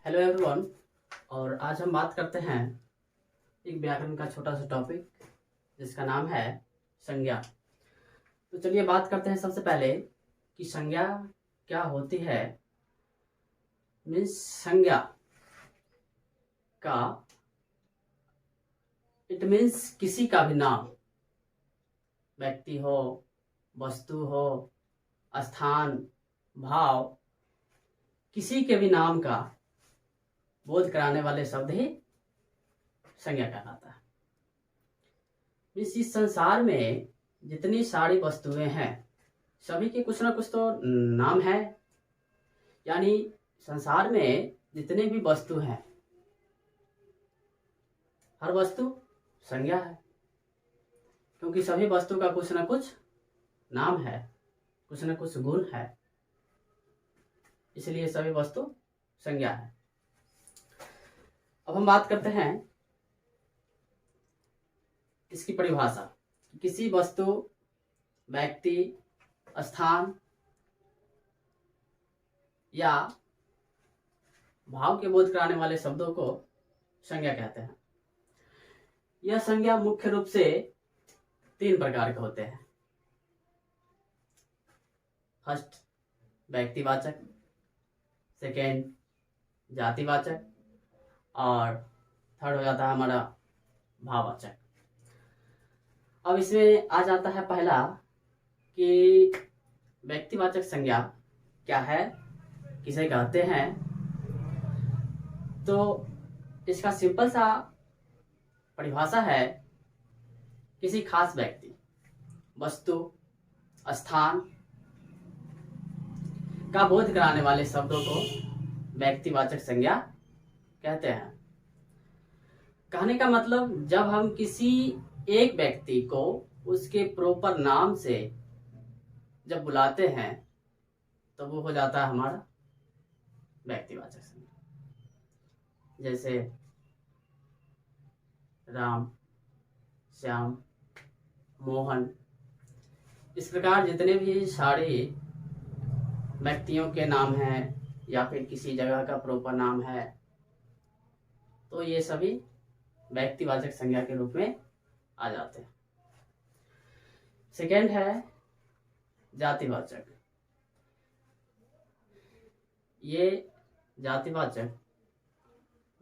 Hello everyone. और आज हम बात करते हैं एक व्याकरण का छोटा सा टॉपिक जिसका नाम है संज्ञा। तो चलिए बात करते हैं सबसे पहले कि संज्ञा क्या होती है। मीन्स संज्ञा का इट मीन्स किसी का भी नाम, व्यक्ति हो, वस्तु हो, स्थान, भाव, किसी के भी नाम का बोध कराने वाले शब्द ही संज्ञा कहलाता है। इस संसार में जितनी सारी वस्तुएं हैं सभी के कुछ ना कुछ तो नाम है। यानी संसार में जितने भी वस्तु हैं हर वस्तु संज्ञा है, क्योंकि सभी वस्तु का कुछ ना कुछ नाम है, कुछ ना कुछ गुण है, इसलिए सभी वस्तु संज्ञा है। अब हम बात करते हैं इसकी परिभाषा। किसी वस्तु, व्यक्ति, स्थान या भाव के बोध कराने वाले शब्दों को संज्ञा कहते हैं। यह संज्ञा मुख्य रूप से 3 प्रकार के होते हैं। फर्स्ट व्यक्तिवाचक, सेकेंड जातिवाचक और थर्ड हो जाता है हमारा भाववाचक। अब इसमें आ जाता है पहला कि व्यक्तिवाचक संज्ञा क्या है, किसे कहते हैं। तो इसका सिंपल सा परिभाषा है किसी खास व्यक्ति, वस्तु, स्थान का बोध कराने वाले शब्दों को व्यक्तिवाचक संज्ञा कहते हैं। कहने का मतलब जब हम किसी एक व्यक्ति को उसके प्रॉपर नाम से जब बुलाते हैं तो वो हो जाता है हमारा व्यक्तिवाचक संज्ञा। जैसे राम, श्याम, मोहन, इस प्रकार जितने भी सारे व्यक्तियों के नाम हैं या फिर किसी जगह का प्रॉपर नाम है तो ये सभी व्यक्तिवाचक संज्ञा के रूप में आ जाते हैं। सेकेंड है जातिवाचक। ये जातिवाचक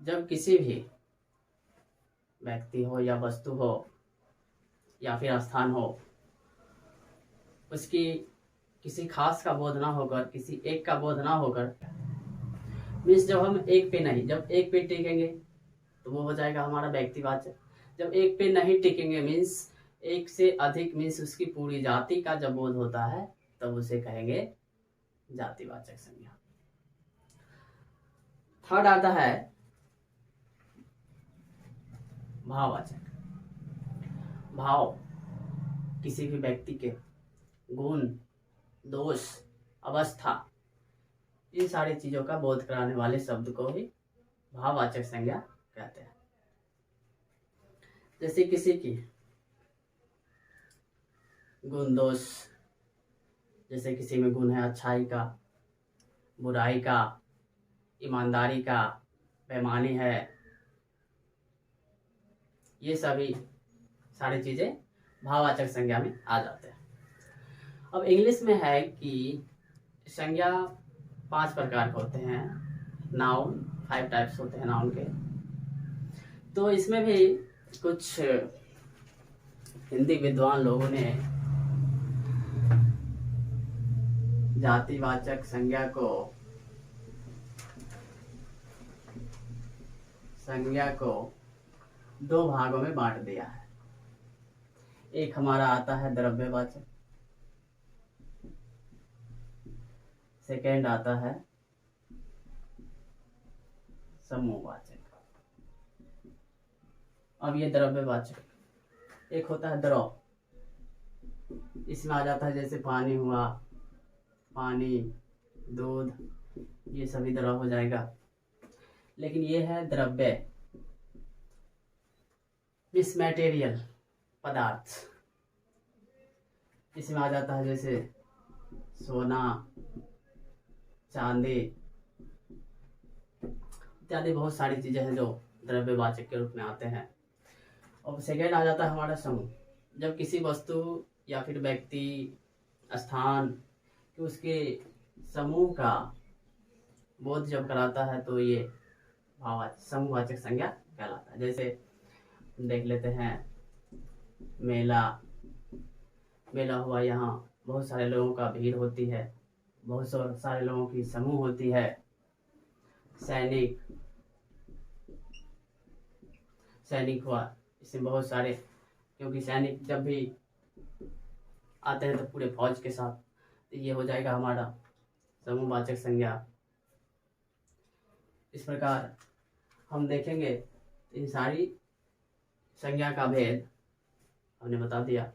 जब किसी भी व्यक्ति हो या वस्तु हो या फिर स्थान हो उसकी किसी खास का बोध ना होकर, किसी एक का बोध ना होकर, मीन्स जब हम एक पे नहीं, जब एक पे टिकेंगे तो वो हो जाएगा हमारा व्यक्तिवाचक। जब एक पे नहीं टिकेंगे मीन्स एक से अधिक, मीन्स उसकी पूरी जाति का जब बोध होता है तब उसे कहेंगे जातिवाचक संज्ञा। थर्ड आता है भाववाचक। भाव किसी भी व्यक्ति के गुण, दोष, अवस्था, इन सारी चीजों का बोध कराने वाले शब्द को ही भाववाचक संज्ञा कहते हैं। जैसे किसी की गुण, दोष, जैसे किसी में गुण है अच्छाई का, बुराई का, ईमानदारी का, बेईमानी है, ये सभी सारी चीजें भाववाचक संज्ञा में आ जाते हैं। अब इंग्लिश में है कि संज्ञा 5 प्रकार के होते हैं। नाउन 5 टाइप्स होते हैं नाउन के। तो इसमें भी कुछ हिंदी विद्वान लोगों ने जातिवाचक संज्ञा को 2 भागों में बांट दिया है। एक हमारा आता है द्रव्यवाचक, सेकेंड आता है समूहवाचक। अब ये द्रव्यवाचक, एक होता है द्रव, इसमें आ जाता है जैसे पानी हुआ, पानी, दूध, ये सभी द्रव हो जाएगा। लेकिन ये है द्रव्य, इस मटेरियल, पदार्थ, इसमें आ जाता है जैसे सोना, चांदी, इत्यादि बहुत सारी चीज़ें हैं जो द्रव्यवाचक के रूप में आते हैं। और सेकेंड आ जाता है हमारा समूह। जब किसी वस्तु या फिर व्यक्ति, स्थान कि उसके समूह का बोध जब कराता है तो ये भाववाचक समूहवाचक संज्ञा कहलाता है। जैसे देख लेते हैं मेला हुआ, यहाँ बहुत सारे लोगों का भीड़ होती है, बहुत सारे लोगों की समूह होती है। सैनिक हुआ, इसमें बहुत सारे, क्योंकि सैनिक जब भी आते हैं तो पूरे फौज के साथ, तो ये हो जाएगा हमारा समूहवाचक संज्ञा। इस प्रकार हम देखेंगे इन सारी संज्ञा का भेद हमने बता दिया।